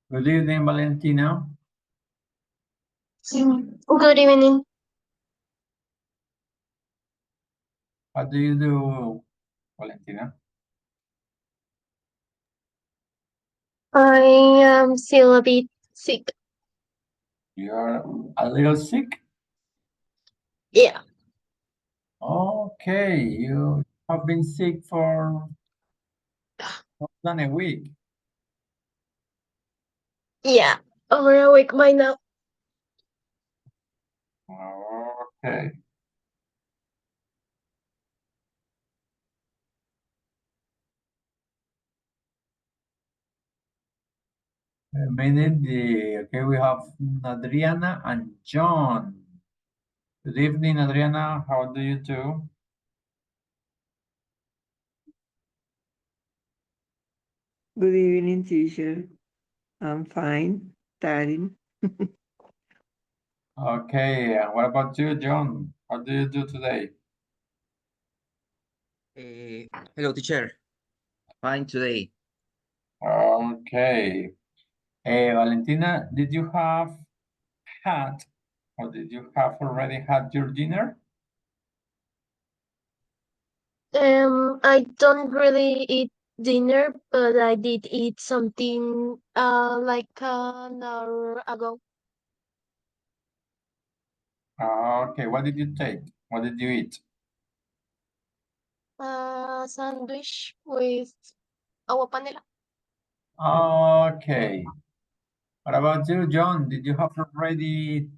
Good evening, Valentina. Good evening. What do you do, Valentina? I am still a bit sick. You're a little sick? Yeah. Okay, you have been sick for more than a week. Yeah. Over a week by now. Okay. A minute. Okay, we have Adriana and John. Good evening, Adriana. How do you do? Good evening, teacher. I'm fine, studying. Okay, and what about you, John? How do you do today? Hello, teacher. Fine today. Okay. Valentina, did you have had or did you have already had your dinner? I don't really eat dinner, but I did eat something like an hour ago. Okay, what did you take? What did you eat? A sandwich with agua panela. Okay. What about you, John? Did you have already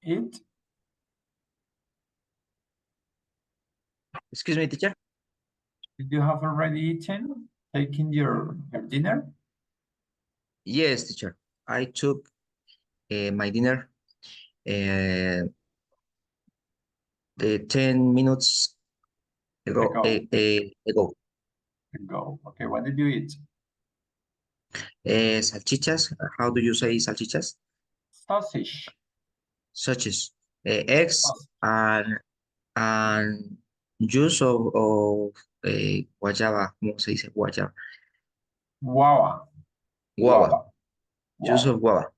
eat? Excuse me, teacher. Did you have already eaten? Taking your dinner? Yes, teacher. I took my dinner uh, 10 minutes ago. Ago. Okay, what did you eat? Salchichas. How do you say salchichas? Sausage. Sausages, eggs, Sausage. and juice of guayaba. ¿Cómo se dice guayaba? Guava. Guava. Juice Guava. of guava.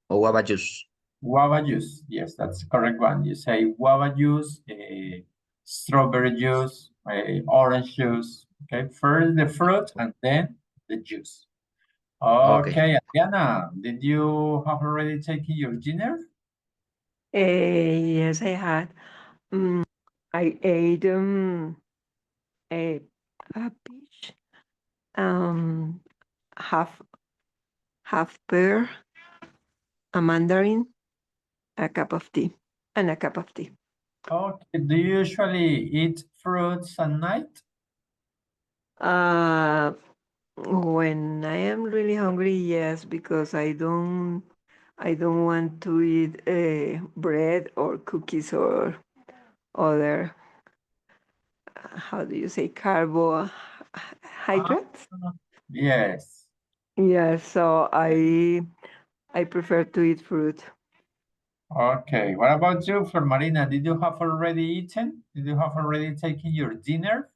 Or guava juice. Guava juice. Yes, that's the correct one. You say guava juice, strawberry juice, orange juice. Okay, first the fruit and then the juice. Okay. Okay, Adriana, did you have already taken your dinner? Yes, I had. I ate a peach, half pear, a mandarin, a cup of tea, and a cup of tea. Okay, do you usually eat fruits at night? When I am really hungry, yes, because I don't want to eat bread or cookies or other, how do you say, carbohydrates? Yes. Yeah, so I prefer to eat fruit. Okay, what about you, Flor Marina? Did you have already eaten? Did you have already taken your dinner?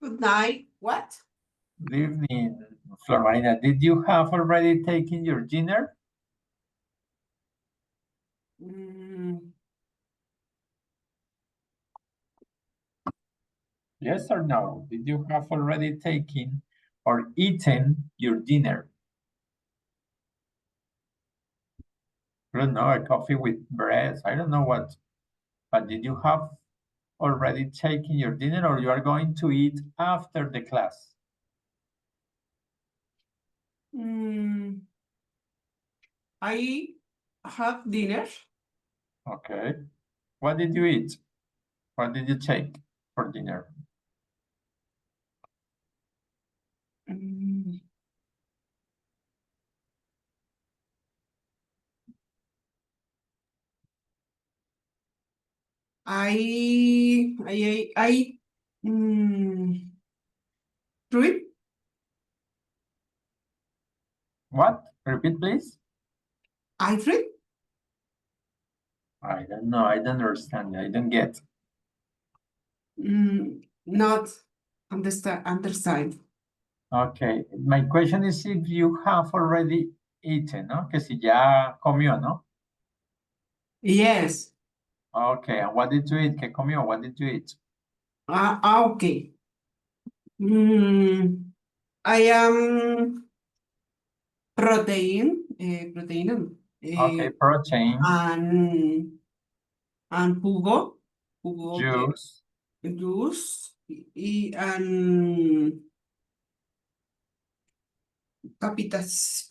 Good night. What? Good evening, Flor Marina. Did you have already taken your dinner? Yes or no? Did you have already taken or eaten your dinner? I don't know, a coffee with bread. I don't know what, but did you have already taken your dinner or you are going to eat after the class? I have dinner. Okay. What did you eat? What did you take for dinner? I fruit. What? Repeat, please. I fruit. I don't know. I don't understand. I don't get. Not understand. Okay, my question is if you have already eaten, ¿no? Que si ya comió, ¿no? Yes. Okay, and what did you eat? ¿Qué comió? What did you eat? Okay. I am protein, Okay, protein, and jugo de juice, juice and papitas,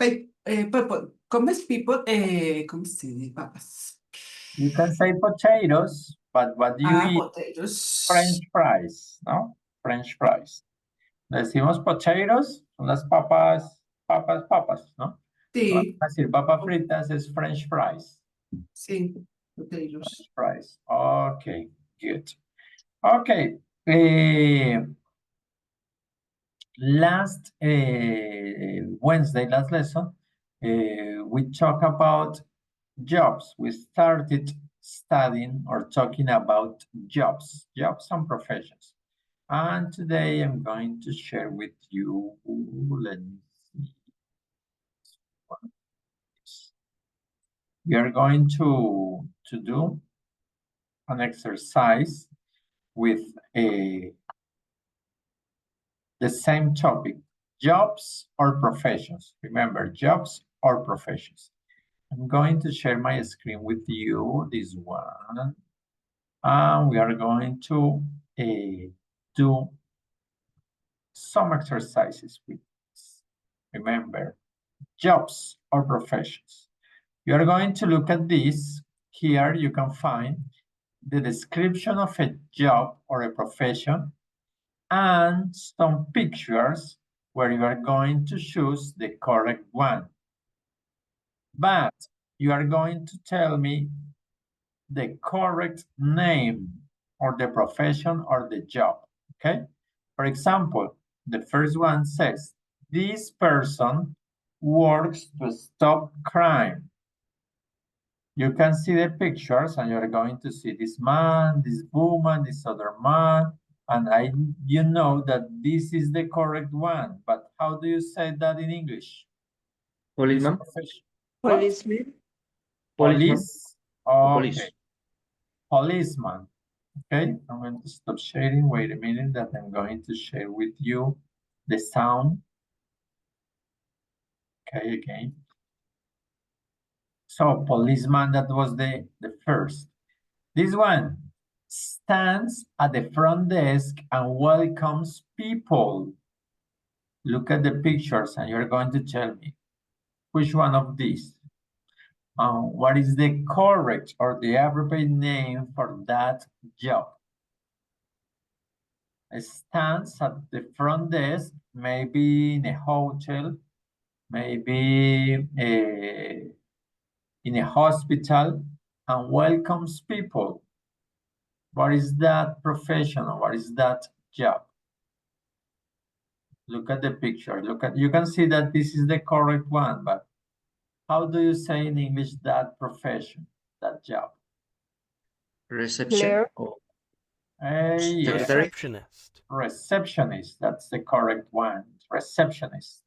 comes people, ¿cómo se dice papas? you can say potatoes, but what do you eat? Potatoes. French fries, ¿no? French fries. Decimos potatoes, son las papas, ¿no? Sí, Vamos a decir papas fritas es French fries. sí, potatoes. Fries. Okay, good. Okay. Last Wednesday, last lesson, we talk about jobs. We started studying or talking about jobs and professions. And today I'm going to share with you, let me see. We are going to do an exercise with the same topic, jobs or professions. Remember, jobs or professions. I'm going to share my screen with you, this one. And we are going to do some exercises with this. Remember, jobs or professions. You are going to look at this. Here you can find the description of a job or a profession and some pictures where you are going to choose the correct one. But you are going to tell me the correct name or the profession or the job, okay? For example, the first one says, this person works to stop crime. You can see the pictures and you're going to see this man, this woman, this other man, and you know that this is the correct one, but how do you say that in English? Policeman. What? Policeman. Policeman. Police? Okay. Police. Policeman. Okay, I'm going to stop sharing. Wait a minute that I'm going to share with you the sound. Okay, again. So policeman, that was the first. This one stands at the front desk and welcomes people. Look at the pictures and you're going to tell me which one of these. What is the correct or the appropriate name for that job? Stands at the front desk, maybe in a hotel, maybe in a hospital, and welcomes people. What is that profession or what is that job? Look at the picture. You can see that this is the correct one, but how do you say in English that profession, that job? Reception. Clerk. Or Yes. secretary. Receptionist. Receptionist, that's the correct one. Receptionist.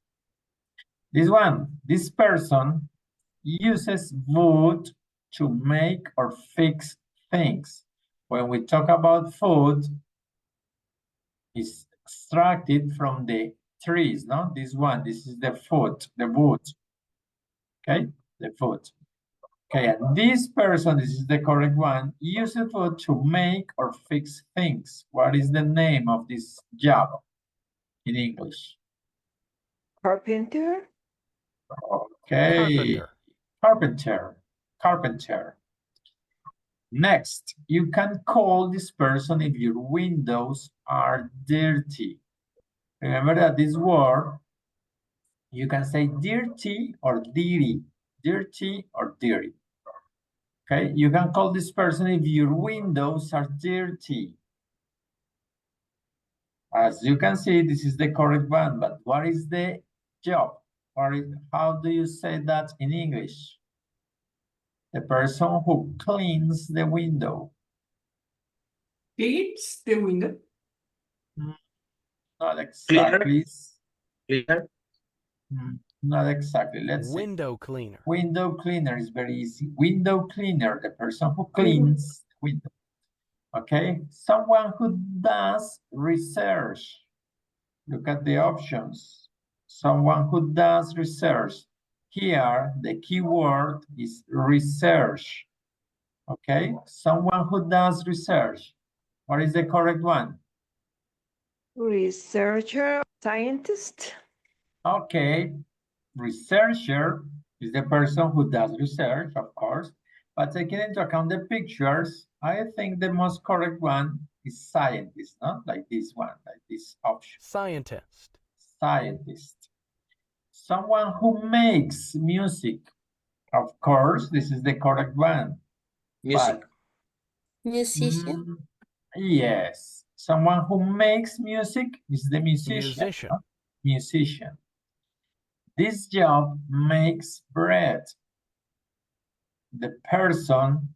This person uses wood to make or fix things. When we talk about food, it's extracted from the trees, no? This is the food, the wood. Okay, the food. Okay, and this person, this is the correct one, uses wood to make or fix things. What is the name of this job in English? Carpenter. Okay, Carpenter. carpenter. Next, you can call this person if your windows are dirty. Remember that this word, you can say dirty or dirty, dirty or dirty. Okay, you can call this person if your windows are dirty. As you can see, this is the correct one, but what is the job? How do you say that in English? The person who cleans the window. Cleans the window. Not exactly. Clear. Not exactly. Let's see. Window cleaner. Window cleaner is very easy. Window cleaner, the person who cleans window. Okay, someone who does research. Look at the options. Someone who does research. Here, the keyword is research. Okay, someone who does research. What is the correct one? Researcher, scientist. Okay, researcher is the person who does research, of course, but taking into account the pictures, I think the most correct one is scientist, not like this one, like this option. Scientist. Scientist. Someone who makes music. Of course, this is the correct one. Music. But, Musician. yes, someone who makes music is the musician. Musician. No? Musician. This job makes bread. The person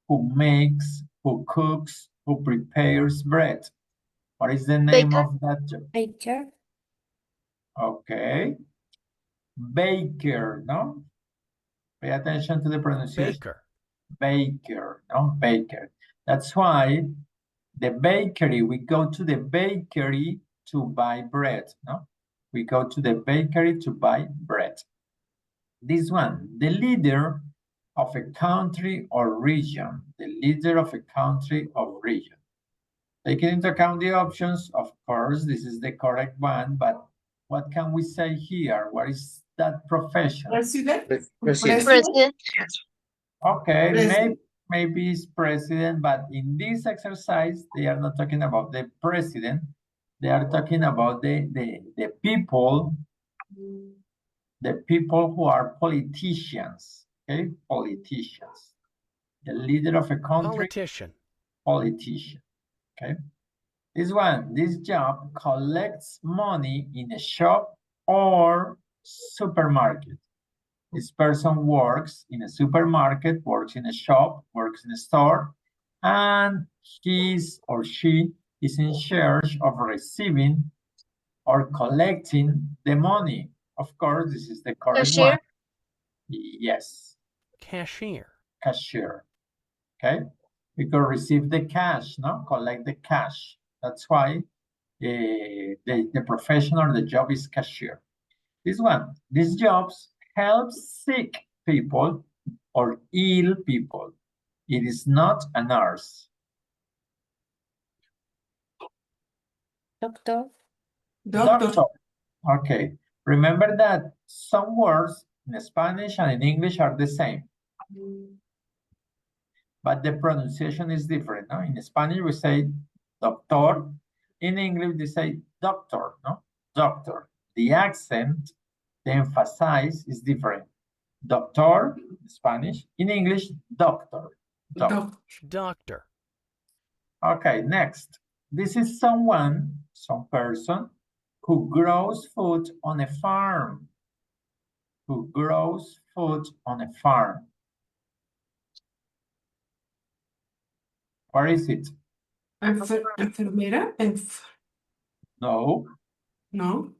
who makes, who cooks, who prepares bread. What is the name Baker. of that job? Baker. Okay. Baker, no? Pay attention to the pronunciation. Baker. Baker, no? Baker. That's why the bakery, we go to the bakery to buy bread, no? We go to the bakery to buy bread. This one, the leader of a country or region. The leader of a country or region. Taking into account the options, of course, this is the correct one, but what can we say here? What is that profession? President. President. President. Okay, President. maybe it's president, but in this exercise, they are not talking about the president. They are talking about the people, the people who are politicians, okay? Politicians. The leader of a country, Politician. politician, okay? This job collects money in a shop or supermarket. This person works in a supermarket, works in a shop, works in a store, and his or she is in charge of receiving or collecting the money. Of course, this is the correct Cashier. one. Yes, Cashier. cashier. Okay, we could receive the cash, no? Collect the cash. That's why the profession or the job is cashier. This one, these jobs help sick people or ill people. It is not a nurse. Doctor. Doctor. Okay, remember that some words in Spanish and in English are the same, but the pronunciation is different. No? In Spanish, we say doctor. In English, they say doctor, no? Doctor. The accent, the emphasis is different. Doctor, in Spanish. In English, doctor. Doctor. Doctor. Okay, next. This is some person who grows food on a farm. Who grows food on a farm. Where is it? Enfermera. No. No.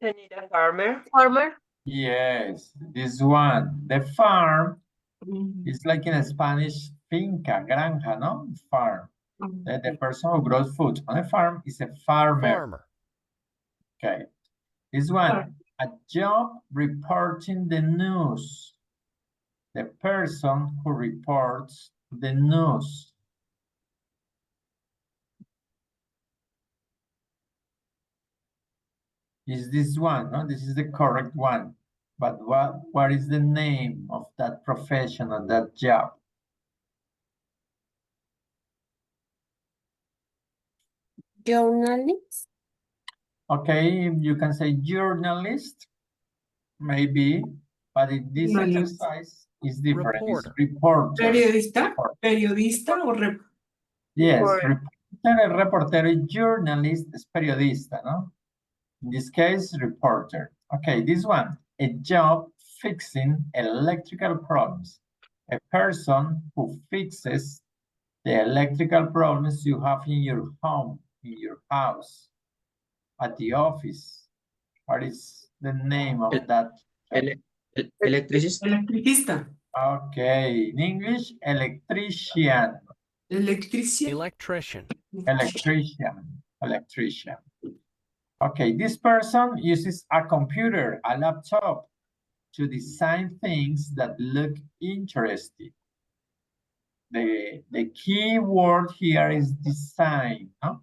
Señorita farmer. Farmer. Yes, this one. The farm Mm. is like in Spanish, finca, granja, no? Farm. The person who grows food on a farm is a farmer. Farmer. Okay. This one, a job reporting the news. The person who reports the news. Is this one, no? This is the correct one. But what is the name of that profession or that job? Journalist. Okay, you can say journalist, maybe, but in this Journalist. exercise is different. It's Reporter. reporter. Periodista. Periodista o Yes, Reporter. reporter, reportero, journalist es periodista, no? In this case, reporter. Okay, this one, a job fixing electrical problems. A person who fixes the electrical problems you have in your home, in your house. at the office? What is the name of El- that job? Electricist. Electricista. Okay, in English, electrician, Electricia. Electrician. electrician. Okay, this person uses a computer, a laptop, to design things that look interesting. The key word here is design, no?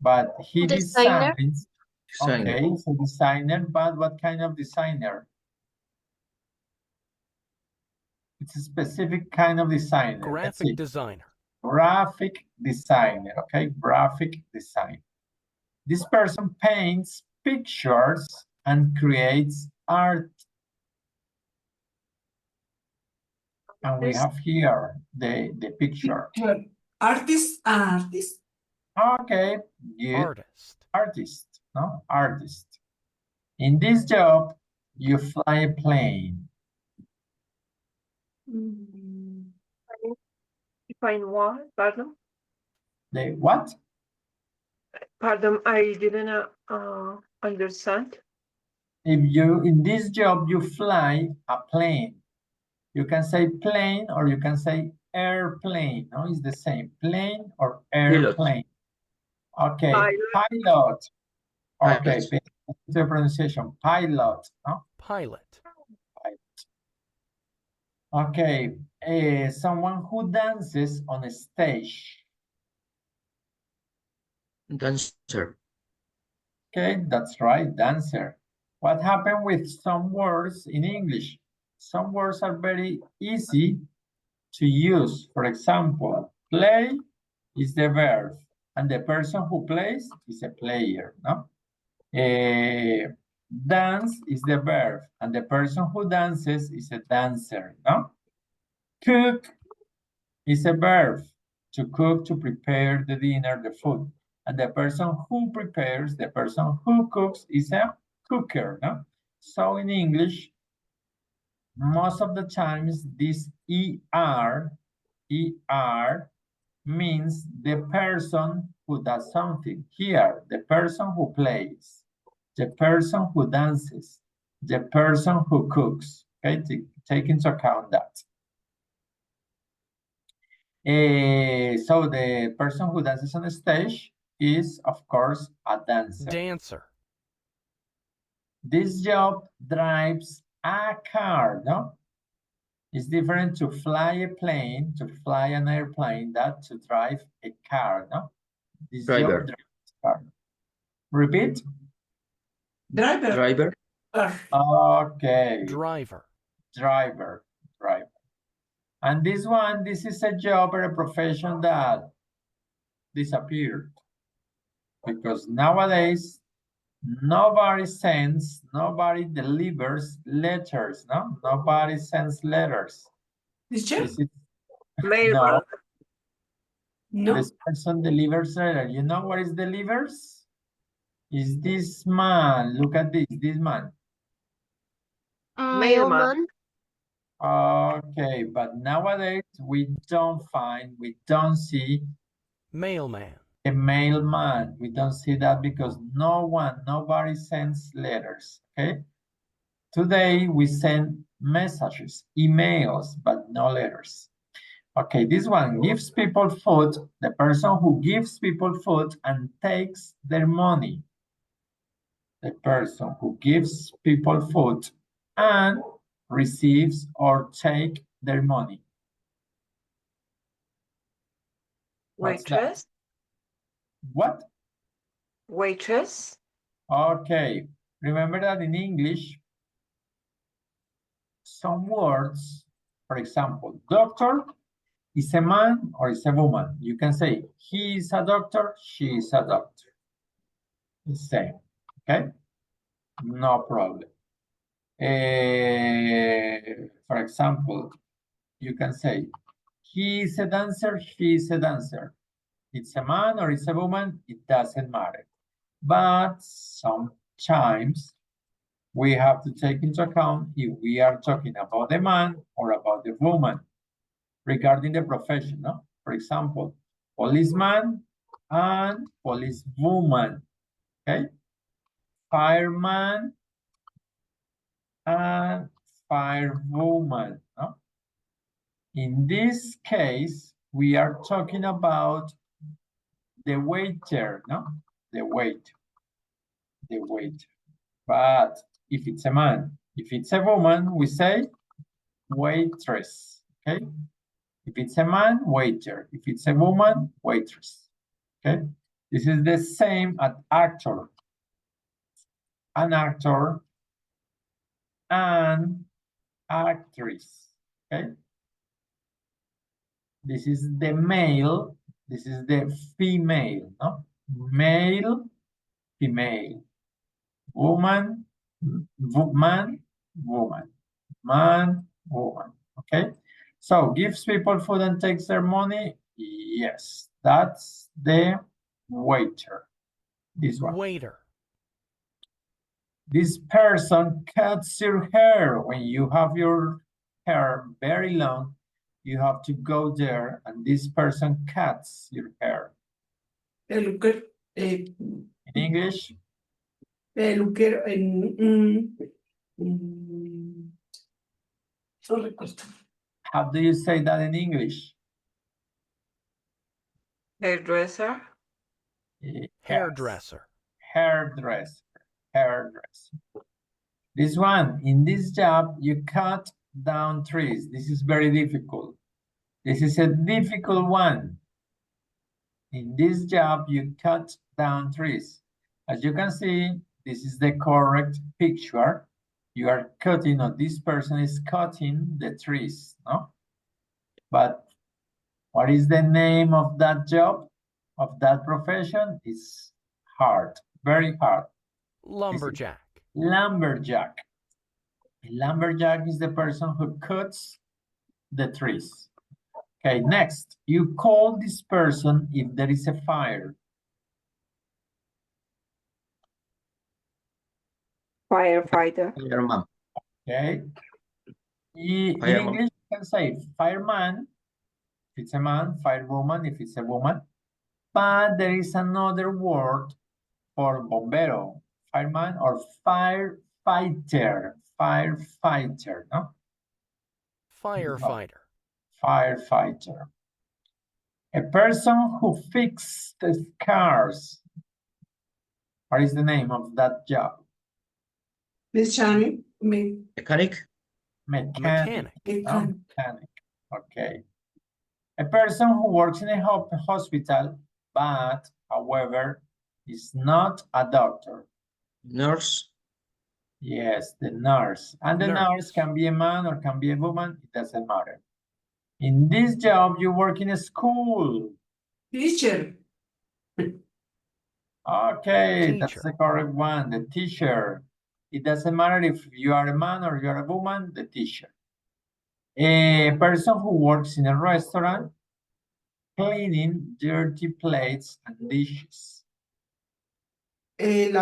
But he Designer? designs, Designer. okay, he's a designer, but what kind of designer? It's a specific kind of designer. Let's Graphic see. designer. Graphic designer, okay, graphic design. This person paints pictures and creates art. And we have here the picture. Artist. Artist. Okay, good. Artist. Artist, no? Artist. In this job, you fly a plane. Find what? Pardon? The what? Pardon, I didn't understand. If you, in this job, you fly a plane. You can say plane or you can say airplane. No, it's the same. Plane or airplane. Okay, pilot. Okay, Pilot. pay attention to the pronunciation. Pilot. No? Pilot. Okay, someone who dances on a stage. Dancer. Okay, that's right, dancer. What happened with some words in English? Some words are very easy to use. For example, play is the verb, and the person who plays is a player, no? Dance is the verb, and the person who dances is a dancer, no? Cook is a verb, to cook, to prepare the dinner, the food. And the person who prepares, the person who cooks is a cooker, no? So in English, most of the times this ER means the person who does something. Here, the person who plays, the person who dances, the person who cooks. Okay, take into account that. So the person who dances on the stage is, of course, a dancer. Dancer. This job drives a car, no? It's different to fly a plane, to fly an airplane, than to drive a car, no? This Driver. job drives a car. Repeat. Driver. Driver. Okay. Driver. Driver. And this one, this is a job or a profession that disappeared. Because nowadays, nobody delivers letters, no? Nobody sends letters. Teacher? Is it? Mailman. No. This person delivers letter. You know what is delivers? Is this man. Look at this man. Mailman. Okay, but nowadays we don't see Mailman. a mailman. We don't see that because nobody sends letters, okay? Today we send messages, emails, but no letters. Okay, this one gives people food, the person who gives people food and takes their money. The person who gives people food and receives or take their money. What's that? Waitress. What? Waitress. Okay, remember that in English, some words, for example, doctor is a man or is a woman. You can say he is a doctor, she is a doctor. The same, okay? No problem. For example, you can say he is a dancer, she is a dancer. It's a man or it's a woman, it doesn't matter. But sometimes we have to take into account if we are talking about the man or about the woman regarding the profession, no? For example, policeman and policewoman, okay? fireman and firewoman. No? In this case, we are talking about the waiter, no? The waiter. But if it's a man, if it's a woman, we say waitress, okay? If it's a man, waiter. If it's a woman, waitress, okay? This is the same as actor. An actor and actress, okay? This is the male, this is the female, no? Male, female. Woman, man, woman. Man, woman, okay? So, gives people food and takes their money? Yes, that's the waiter. This one. Waiter. This person cuts your hair. When you have your hair very long, you have to go there and this person cuts your hair. Peluquero. In English, Peluquero. No recuerdo. how do you say that in English? Hairdresser. Yes. Hairdresser. Hairdresser. Hairdresser. This one, in this job, you cut down trees. This is very difficult. This is a difficult one. In this job, you cut down trees. As you can see, this is the correct picture. You are cutting, or this person is cutting the trees, no? But what is the name of that job, of that profession? It's hard, very hard. Lumberjack. Lumberjack. A lumberjack is the person who cuts the trees. Okay, next, you call this person if there is a fire. Firefighter. Fireman. Okay. In Fireman. English, you can say fireman, if it's a man, firewoman, if it's a woman. But there is another word for bombero, fireman, or firefighter, firefighter, no? Firefighter. Firefighter. A person who fixes cars. What is the name of that job? Mechanic. Mechanic. Mechanic. Mechanic. No? Mechanic. Okay. A person who works in a hospital, but, however, is not a doctor. Nurse. Yes, the nurse. And the nurse Nurse. can be a man or can be a woman. It doesn't matter. In this job, you work in a school. Teacher. Okay, that's Teacher. the correct one, the teacher. It doesn't matter if you are a man or you are a woman, the teacher. A person who works in a restaurant, cleaning dirty plates and dishes. Okay,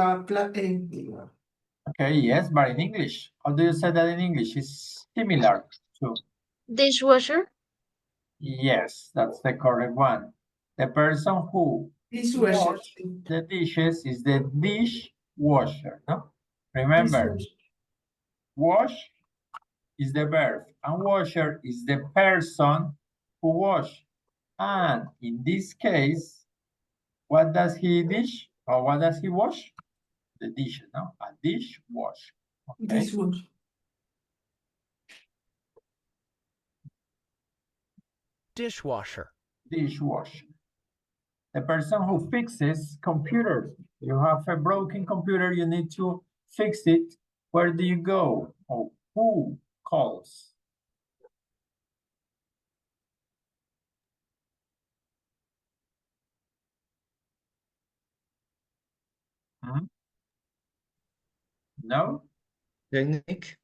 yes, but in English, how do you say that in English? It's similar to. Dishwasher. Yes, that's the correct one. The person who dishwasher. wash the dishes is the dishwasher, no? Remember, wash is the verb, and washer is the person who wash. And in this case, what does he dish, or what does he wash? The dishes, no? A dishwasher. Okay? Dishwasher. Dishwasher. Dishwasher. The person who fixes computers. You have a broken computer, you need to fix it. Where do you go? Or who calls? No? Technique.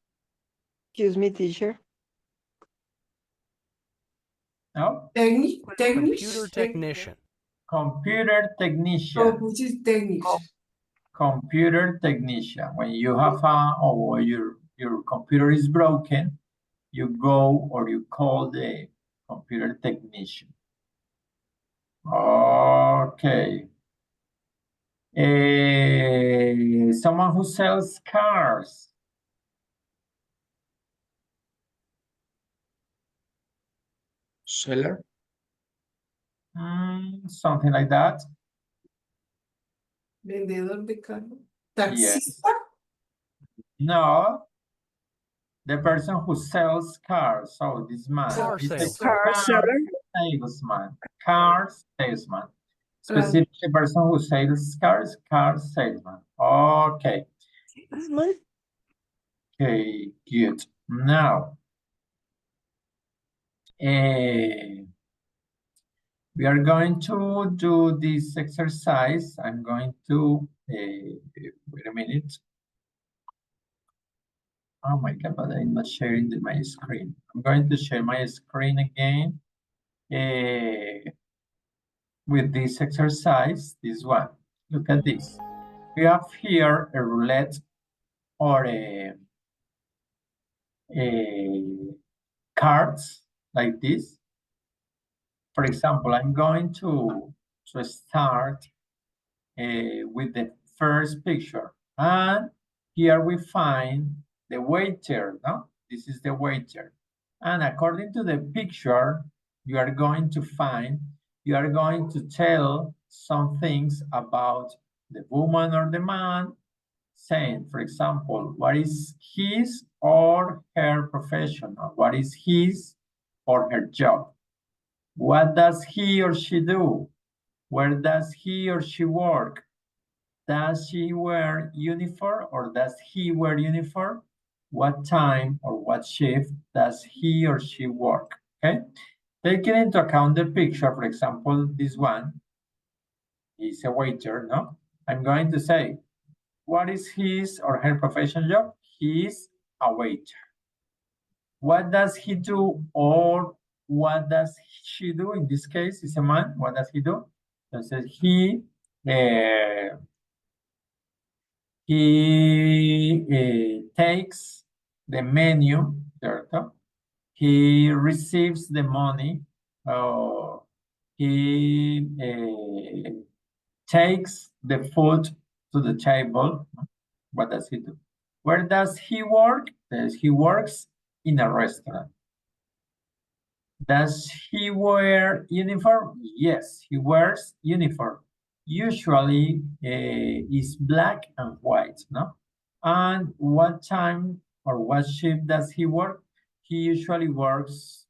Excuse me, teacher. No? Computer technician. Computer technician. Oh, which is technique. Computer technician. When you have or your computer is broken, you go or you call the computer technician. Okay. Someone who sells cars. Seller. Something like that. Vendedor de carro. Yes. Taxista. No. The person who sells cars. So this man Car is a salesman. Car car seller. salesman. Car salesman. Specifically, the person who sells cars, car salesman. Okay. Salesman. Okay, good. Now, we are going to do this exercise. I'm going to, wait a minute. Oh my God, but I'm not sharing my screen. I'm going to share my screen again with this exercise, this one. Look at this. We have here a roulette or a cards like this. For example, I'm going to start with the first picture. And here we find the waiter, no? This is the waiter. And according to the picture, you are going to tell some things about the woman or the man, saying, for example, what is his or her profession? Or what is his or her job? What does he or she do? Where does he or she work? Does she wear uniform or does he wear uniform? What time or what shift does he or she work? Okay. Taking into account the picture, for example, this one is a waiter, no? I'm going to say, what is his or her profession job? He is a waiter. What does he do or what does she do? In this case, it's a man. What does he do? Entonces, he takes the menu, ¿cierto? He receives the money. He takes the food to the table. What does he do? Where does he work? He works in a restaurant. Does he wear uniform? Yes, he wears uniform. Usually is black and white, no? And what time or what shift does he work? He usually works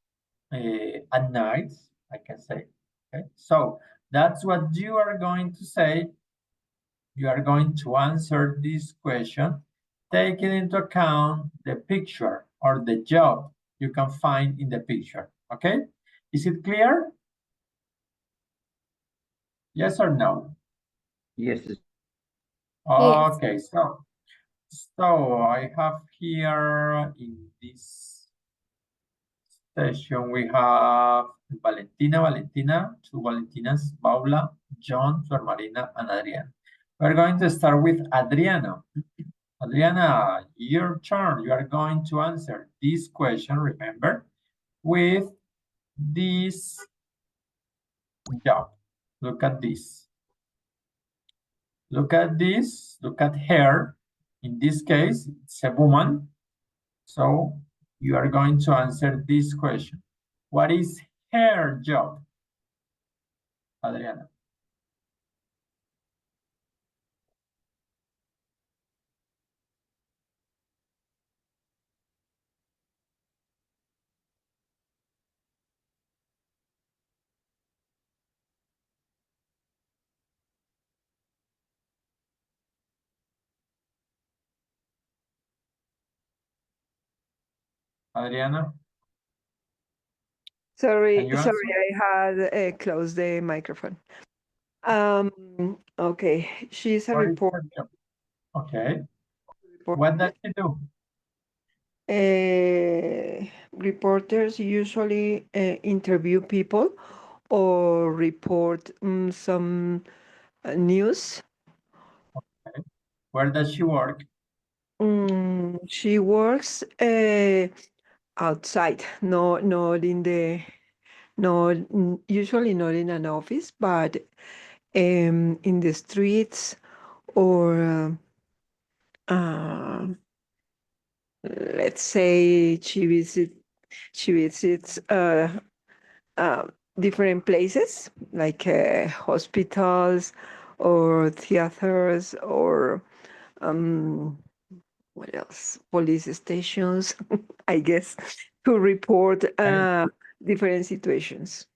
at night, I can say. Okay, so that's what you are going to say. You are going to answer this question, taking into account the picture or the job you can find in the picture. Okay, is it clear? Yes or no? Yes. Okay, so I have here in this session, we have Valentina, two Valentinas, Paula, John, Flor Marina, and Adriana. We're going to start with Adriana. Adriana, your turn. You are going to answer this question, remember, with this job. Look at this. Look at this. Look at her. In this case, it's a woman. So you are going to answer this question. What is her job? Adriana. Adriana? Sorry, you I had closed the microphone. Okay, she's a What is reporter. her job? Okay. What does she do? Reporters usually interview people or report some news. Where does she work? She works outside, not in the, usually not in an office, but in the streets or let's say she visits uh, different places like hospitals or theaters or um, what else? Police stations, I guess, to report different situations.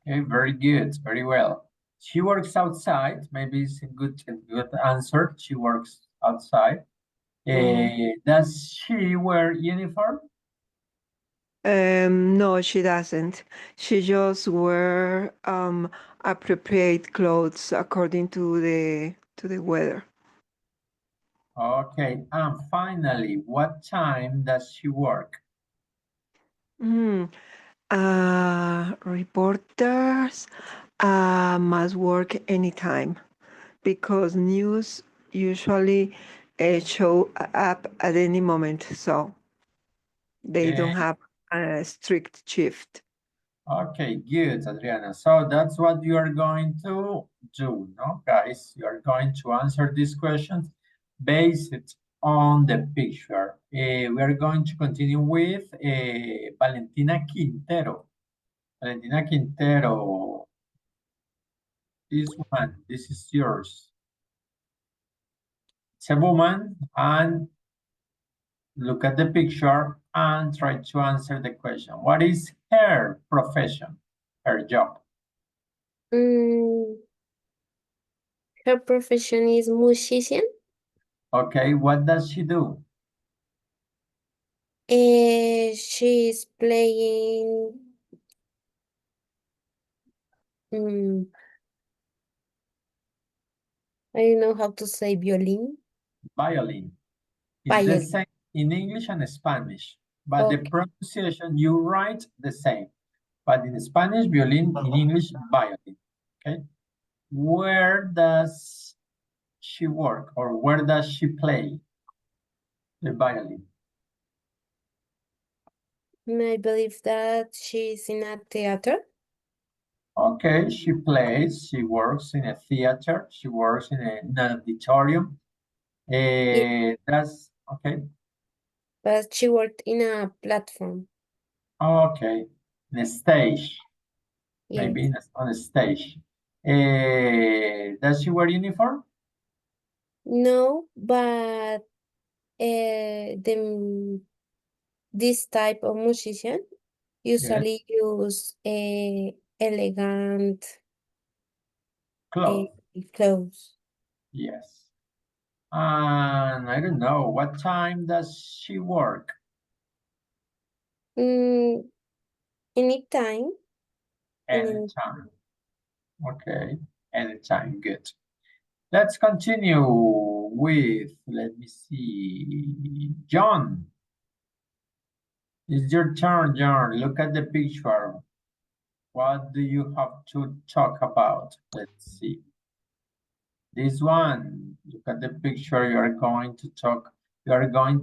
Okay, very good, very well. She works outside. Maybe it's a good answer. She works outside. Does she wear uniform? No, she doesn't. She just wear appropriate clothes according to the weather. Okay, and finally, what time does she work? Mm. Reporters must work anytime because news usually show up at any moment, so they Okay. don't have a strict shift. Okay, good, Adriana. So that's what you are going to do, no, guys? You are going to answer these questions based on the picture. We are going to continue with Valentina Quintero. Valentina Quintero, this one, this is yours. It's a woman, and look at the picture and try to answer the question. What is her profession, her job? Mm, her profession is musician. Okay, what does she do? She's playing. Mm, I don't know how to say violin. Violin. It's the Violin. same in English and Spanish, but the Okay. pronunciation you write the same. But in Spanish, violin, in English, violin. Okay. Where does she work or where does she play the violin? I believe that she's in a theater. Okay, she plays, she works in a theater, she works in an auditorium. That's okay. But she worked in a platform. Okay, in a stage, Yes. maybe on a stage. Does she wear uniform? No, but this type of musician usually use elegant Clothes. clothes. Yes. And I don't know, what time does she work? Anytime. Anytime. Okay, anytime, good. Let's continue with, let me see, John. It's your turn, John. Look at the picture. What do you have to talk about? Let's see. This one, look at the picture. You are going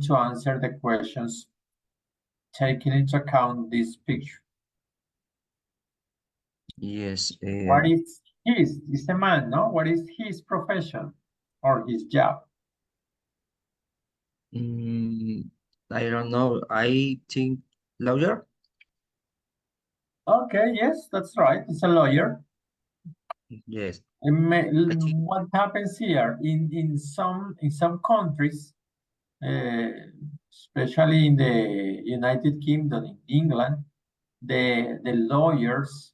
to answer the questions taking into account this picture. Yes. What is his? It's a man, no? What is his profession or his job? I don't know. I think lawyer. Okay, yes, that's right. It's a lawyer. Yes. What happens here in some countries, especially in the United Kingdom, in England, the lawyers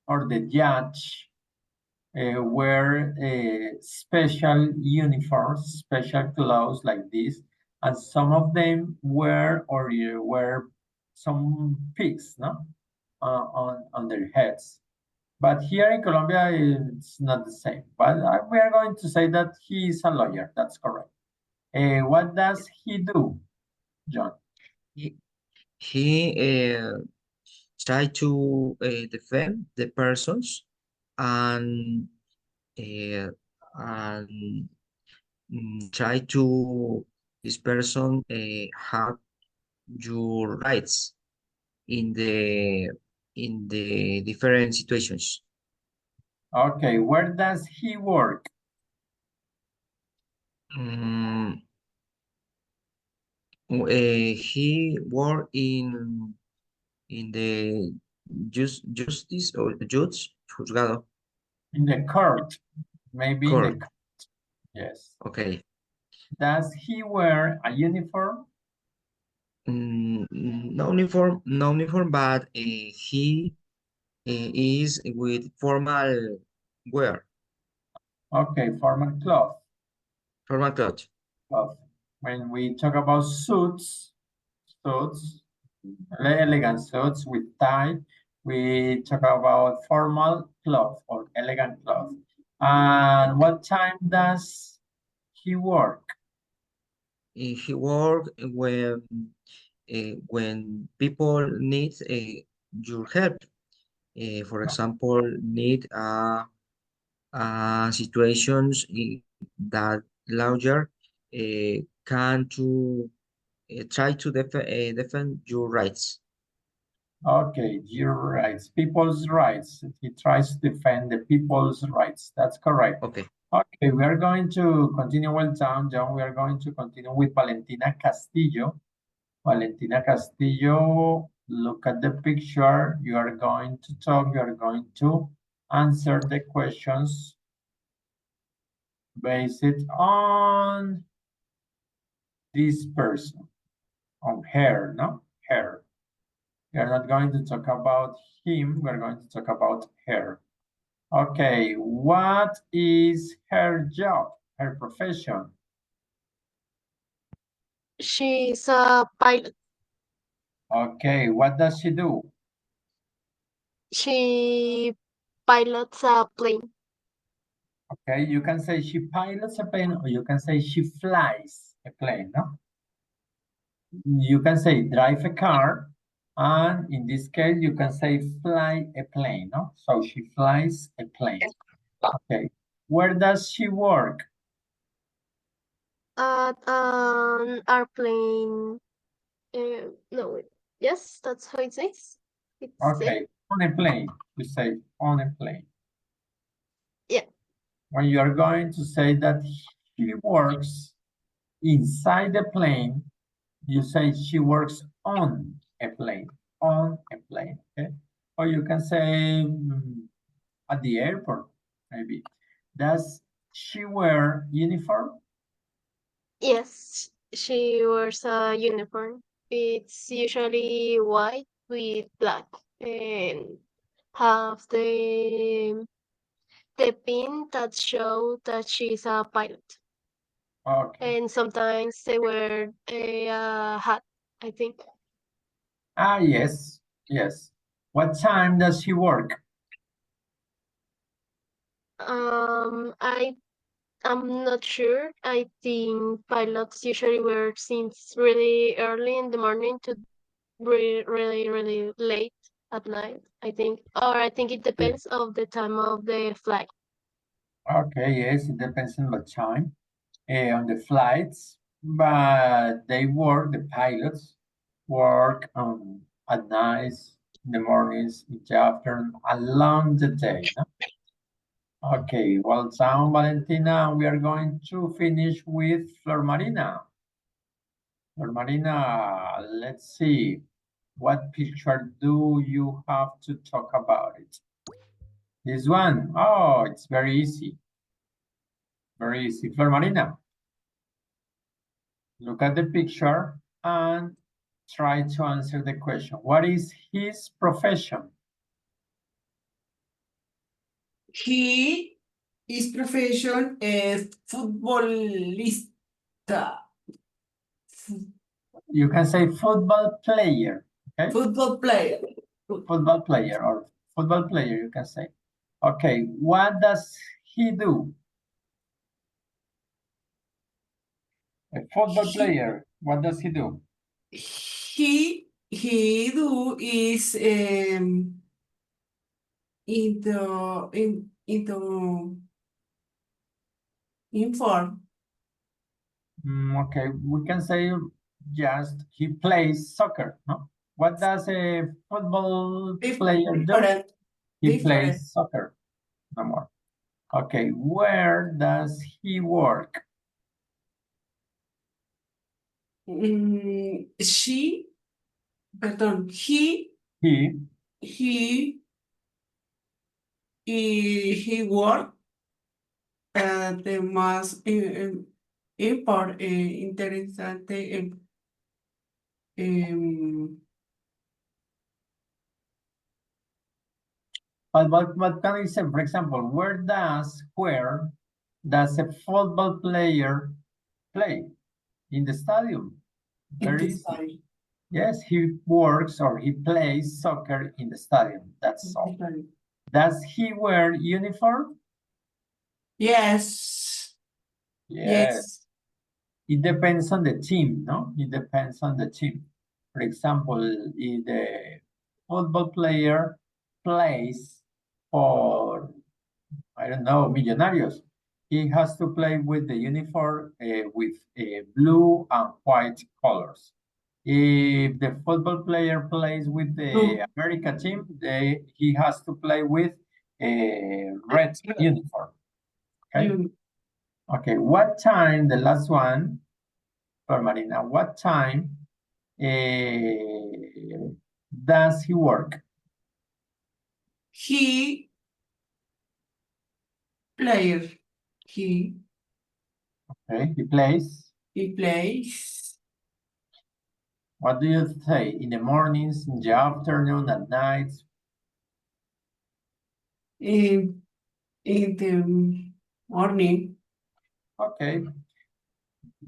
or the judge wear special uniforms, special clothes like this, and some of them wear some pigs, no, on their heads. But here in Colombia, it's not the same. But we are going to say that he is a lawyer. That's correct. What does he do, John? He try to defend the persons and uh, and try to this person have your rights in the different situations. Okay, where does he work? Mm, he worked in the justice or judge juzgado In the court, maybe in the court. court. Yes. Okay. Does he wear a uniform? No uniform, but he is with formal wear, Okay, formal cloth. formal clothes. Cloth. When we talk about suits, elegant suits with tie, we talk about formal cloth or elegant cloth. And what time does he work? He work when people need your help. For example, need situations that lawyer can to try to defend your rights. Okay, your rights, people's rights. He tries to defend the people's rights. That's correct. Okay. Okay, we are going to continue. Well done, John. We are going to continue with Valentina Castillo. Valentina Castillo, look at the picture. You are going to talk. You are going to answer the questions based on this person, on her, no? Her. We are not going to talk about him. We're going to talk about her. Okay, what is her job, her profession? She's a pilot. Okay, what does she do? She pilots a plane. Okay, you can say she pilots a plane or you can say she flies a plane, no? You can say drive a car, and in this case, you can say fly a plane, no? So she flies a plane. Okay, where does she work? At an airplane. No, wait. Yes, that's how it says. It's Okay, on a plane. You say on a plane. Yeah. When you are going to say that she works inside the plane, you say she works on a plane, okay? Or you can say at the airport, maybe. Does she wear uniform? Yes, she wears a uniform. It's usually white with black and have the pin that show that she's a pilot. Okay. And sometimes they wear a hat, I think. Ah, yes, yes. What time does she work? I'm not sure. I think pilots usually work since really early in the morning to really late at night, I think. Or I think it depends of the time of the flight. Okay, yes, it depends on the time, on the flights, but the pilots work at night, in the mornings, in the afternoon, along the day, no? Okay, well done, Valentina. We are going to finish with Flor Marina. Flor Marina, let's see. What picture do you have to talk about it? This one. Oh, it's very easy. Very easy. Flor Marina, look at the picture and try to answer the question. What is his profession? His profession is futbolista. You can say football player, okay? Football player. Football player or football player, you can say. Okay, what does he do? A football player, what does he do? He do is into inform. Okay, we can say just he plays soccer, no? What does a football player do? Different. He Different. plays soccer, no more. Okay, where does he work? She, perdón, He he worked the más interesante But what can I say? For example, where does a football player play? In the stadium. Very easy. style. Yes, he works or he plays soccer in the stadium. That's all. Does he wear uniform? Yes. Yes. It depends on the team, no? It depends on the team. For example, if the football player plays for, I don't know, Millonarios, he has to play with the uniform with blue and white colors. If the football player plays with the America team, he has to play with a red uniform. Okay. Okay. What time? The last one for Marina. What time does he work? He player. He Okay. He plays. plays What do you say? In the mornings, in the afternoon, at nights? in the morning. Okay.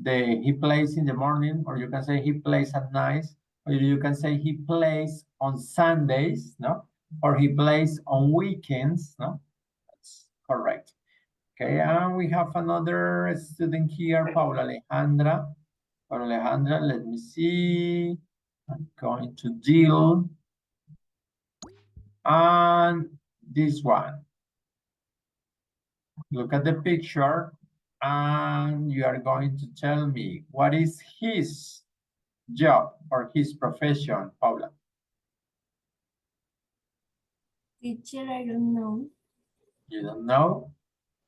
He plays in the morning, or you can say he plays at night, or you can say he plays on Sundays, no? Or he plays on weekends, no? That's correct. Okay, and we have another student here, Paula Alejandra. Paula Alejandra, let me see. I'm going to deal. And this one. Look at the picture, and you are going to tell me what is his job or his profession, Paula. Teacher, I don't know. You don't know?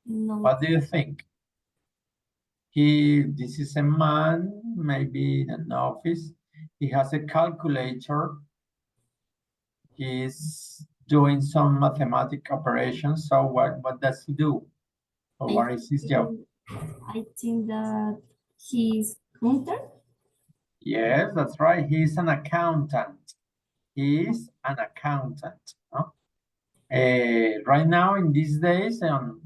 No. What do you think? This is a man, maybe in an office. He has a calculator. He's doing some mathematic operations. So what does he do? Or what is his job? I think that he's counter. Yes, that's right. He's an accountant. He's an accountant. No? Right now, in these days, in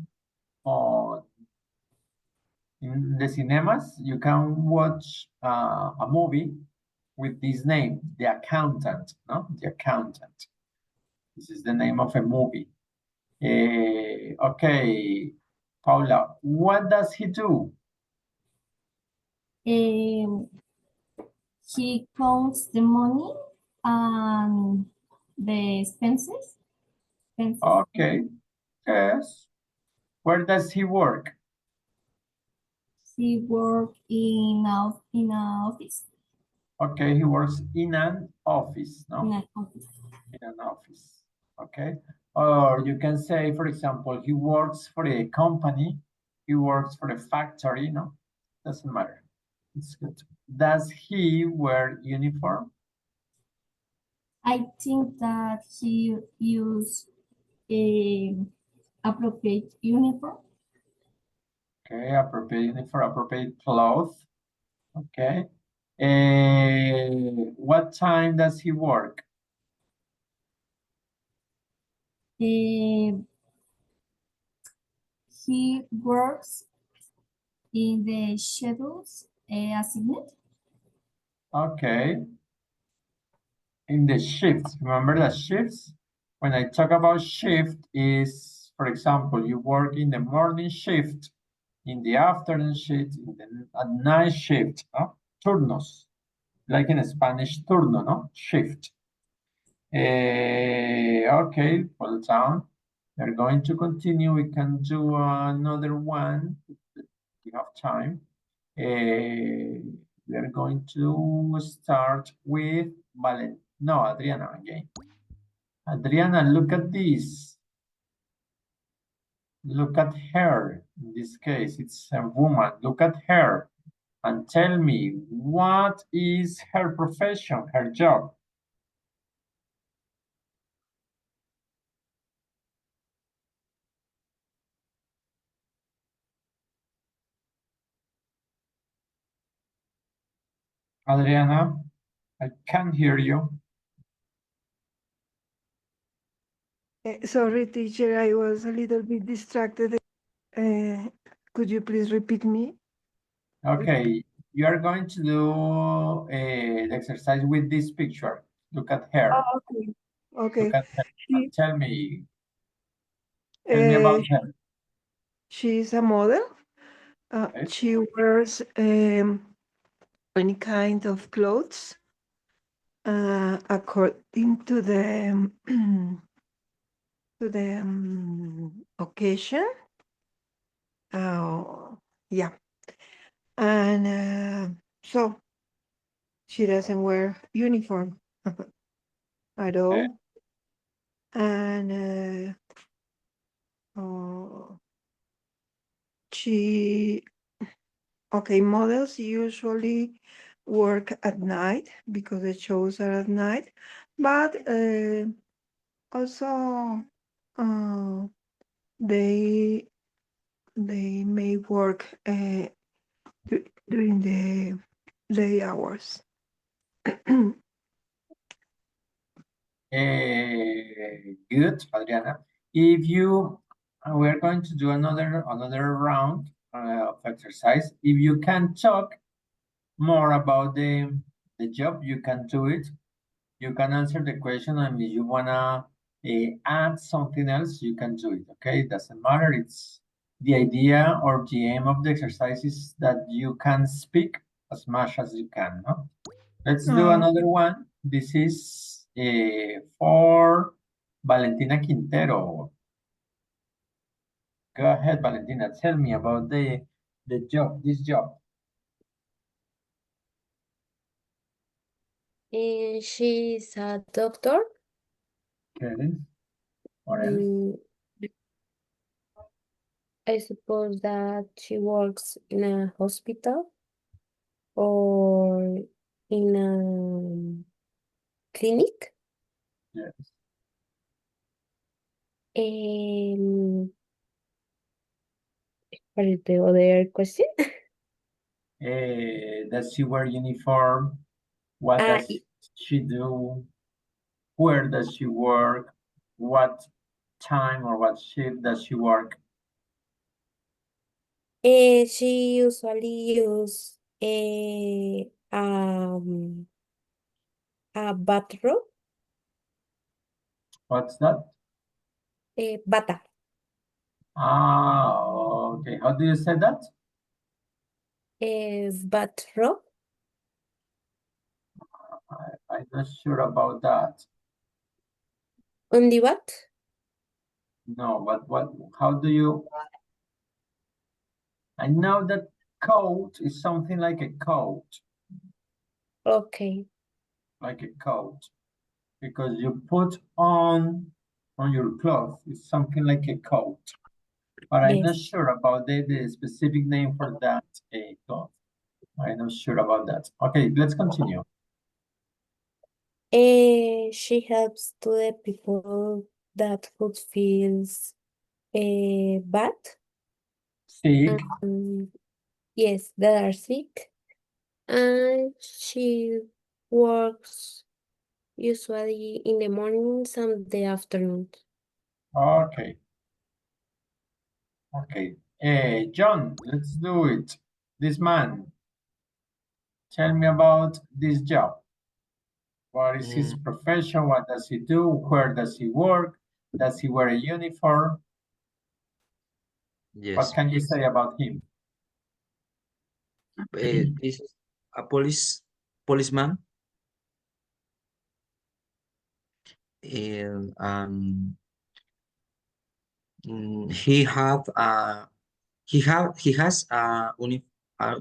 the cinemas, you can watch a movie with this name, The Accountant, no? The Accountant. This is the name of a movie. Okay, Paula, what does he do? He counts the money and the expenses. Okay, yes. Where does he work? He works in an office. Okay, he works in an office, no? In an office. In an office, okay? Or you can say, for example, he works for a company, he works for a factory, no? Doesn't matter. It's good. Does he wear uniform? I think that he use appropriate uniform. Okay, appropriate uniform, appropriate clothes. Okay. What time does he work? He works in the schedules assigned. Okay. In the shifts, remember the shifts? When I talk about shift is, for example, you work in the morning shift, in the afternoon shift, in the night shift, no? Turnos, like in Spanish, turno, no? Shift. Okay, hold down. We're going to continue. We can do another one. We have time. We are going to start with Adriana again. Adriana, look at this. Look at her. In this case, it's a woman. Look at her. and tell me what is her profession, her job. Adriana, I can't hear you. Sorry, teacher, I was a little bit distracted. Could you please repeat me? Okay, you are going to do the exercise with this picture. Look at her. Oh, okay. Okay. Look at her. She, Tell me about her. she's a model. Okay. She wears any kind of clothes according to the occasion. Yeah, and so she doesn't wear uniform at all, and models usually work at night because the shows are at night, but also they may work during the day hours. Good, Adriana. If you, we're going to do another round of exercise. If you can talk more about the job, you can do it. You can answer the question, and if you wanna add something else, you can do it. Okay, it doesn't matter. It's the idea or the aim of the exercise is that you can speak as much as you can. No? Let's do another one. This is for Valentina Quintero. Go ahead, Valentina. Tell me about the job, this job. She's a doctor. Okay. What else? I suppose that she works in a hospital or in a clinic. Yes. What is the other question? Does she wear uniform? What does she do? Where does she work? What time or what shift does she work? She usually use a bathrobe. What's that? Bata. Ah, okay. How do you say that? Bathrobe. I'm not sure about that. Only what? No, what, how do you? I know that coat is something like a coat. Okay. Like a coat. Because you put on your clothes, it's something like a coat. But I'm not sure about the specific name for that cloth. I'm not sure about that. Okay, let's continue. She helps to the people that could feels bad. Sick. Yes, that are sick. And she works usually in the mornings and the afternoon. Okay. Okay. John, let's do it. This man, tell me about this job. What is his profession? What does he do? Where does he work? Does he wear a uniform? Yes. What can you say about him? This is a policeman. And he has a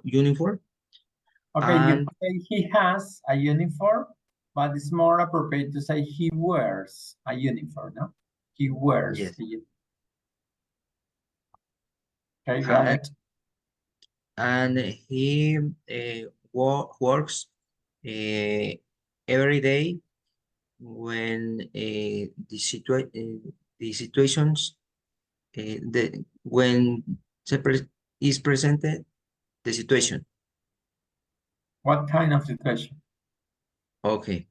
uniform. Okay, you say he has a uniform, but it's more appropriate to say he wears a uniform, no? He wears Yes. a uniform. Okay, go ahead. and he works every day when the situations when is presented the situation. What kind of situation? Okay.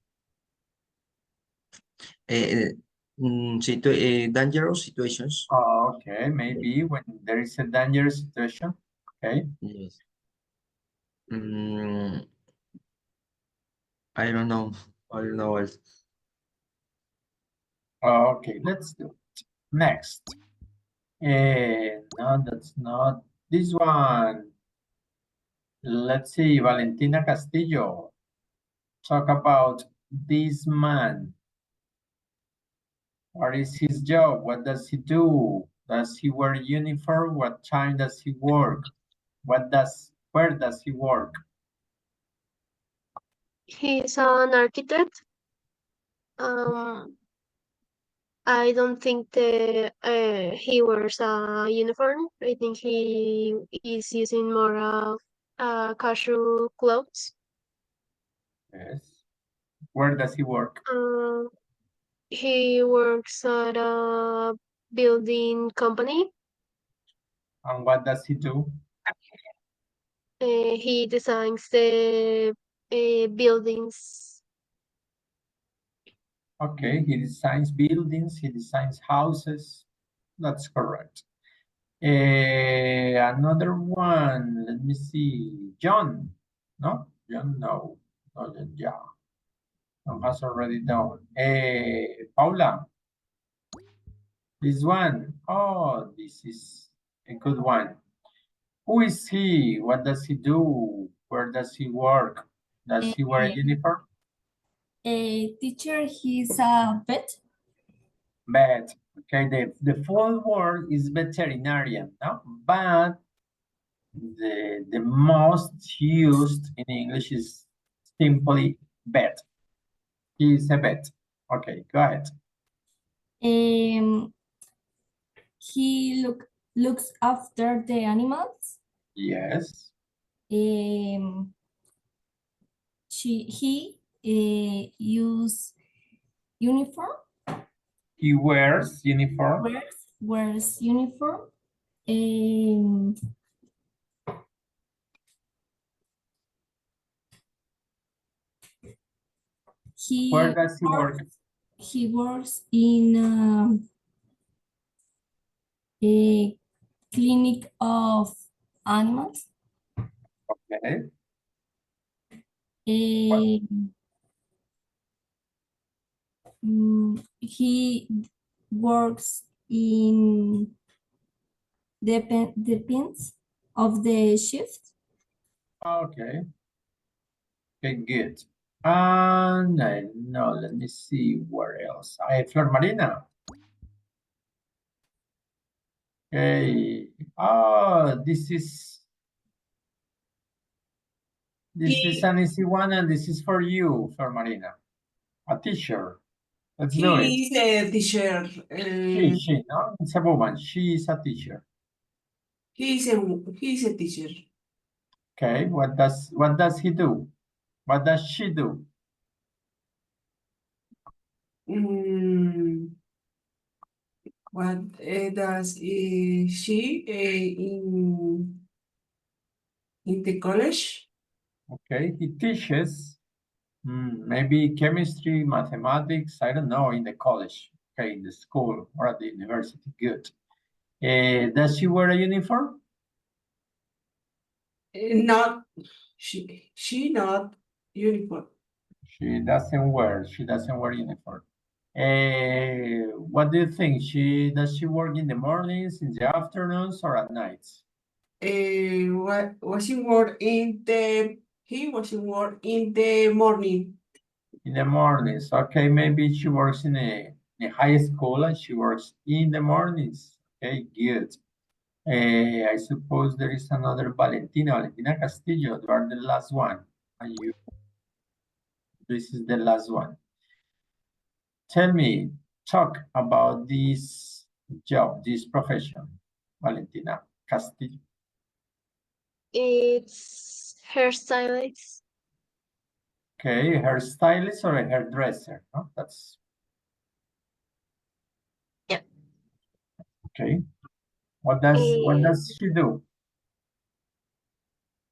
Dangerous situations. Oh, okay, maybe when there is a dangerous situation. Okay. Yes. I don't know. I don't know else. Okay, let's do it. Next. No, that's not this one. Let's see, Valentina Castillo. Talk about this man. What is his job? What does he do? Does he wear uniform? What time does he work? Where does he work? He's an architect. I don't think he wears a uniform. I think he is using more of casual clothes. Yes. Where does he work? He works at a building company. And what does he do? He designs the buildings. Okay, he designs buildings, he designs houses. That's correct. Another one, let me see. John, no? John, no. No, John, yeah. John has already done. Paula, this one. Oh, this is a good one. Who is he? What does he do? Where does he work? Does he wear a uniform? A teacher, he's a vet. Vet. Okay, the full word is veterinarian, no? But the most used in English is simply vet. He is a vet. Okay, go ahead. He looks after the animals. Yes. He use uniform. He wears uniform. Wears uniform. Where does he work? He works in a clinic of animals. Okay. He works in depends of the shift. Okay. Okay, good. And no, let me see where else. Flor Marina. Okay. Oh, this is an easy one, and this is for you, Flor Marina. A teacher. Let's do it. He is a teacher. She, no? It's a woman. She is a teacher. He is a teacher. Okay, what does he do? What does she do? What does she in the college? Okay, he teaches maybe chemistry, mathematics, I don't know, in the college, okay, in the school or at the university. Good. Does she wear a uniform? Not she not uniform. She doesn't wear uniform. What do you think? Does she work in the mornings, in the afternoons, or at nights? What was he work in the morning? In the mornings. Okay, maybe she works in a high school and she works in the mornings. Okay, good. I suppose there is another Valentina Castillo. You are the last one. And this is the last one. Tell me, talk about this job, this profession, Valentina Castillo. It's hairstylist. Okay, hairstylist or a hairdresser? No, that's. Yeah. Okay. What does she do?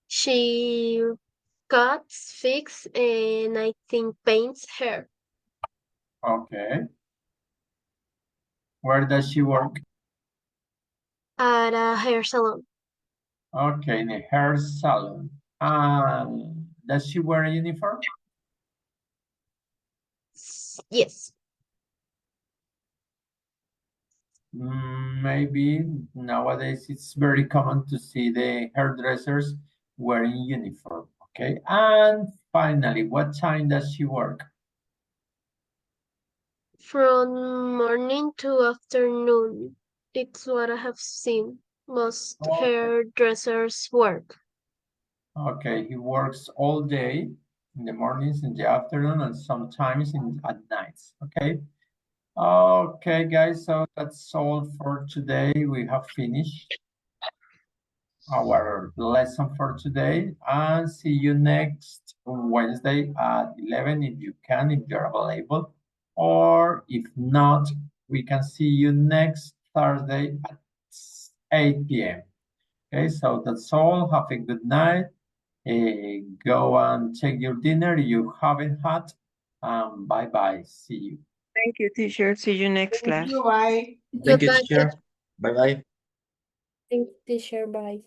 She cuts, fixes, and I think paints hair Okay. Where does she work? at a hair salon. Okay, in a hair salon. Does she wear a uniform? Yes. Maybe nowadays it's very common to see the hairdressers wearing uniform. Okay, and finally, what time does she work? From morning to afternoon. It's what I have seen. Most Okay. hairdressers work. Okay, he works all day, in the mornings, in the afternoon, and sometimes at nights. Okay. Okay, guys, so that's all for today. We have finished our lesson for today, and see you next Wednesday at 11 if you can, if you're available, or if not, we can see you next Thursday at 8 p.m. Okay, so that's all. Have a good night. Go and take your dinner if you haven't had. Bye-bye. See you. Thank you, teacher. See you next class. Bye. Thank you, Goodbye. teacher. Bye bye. Thank you, teacher. Bye.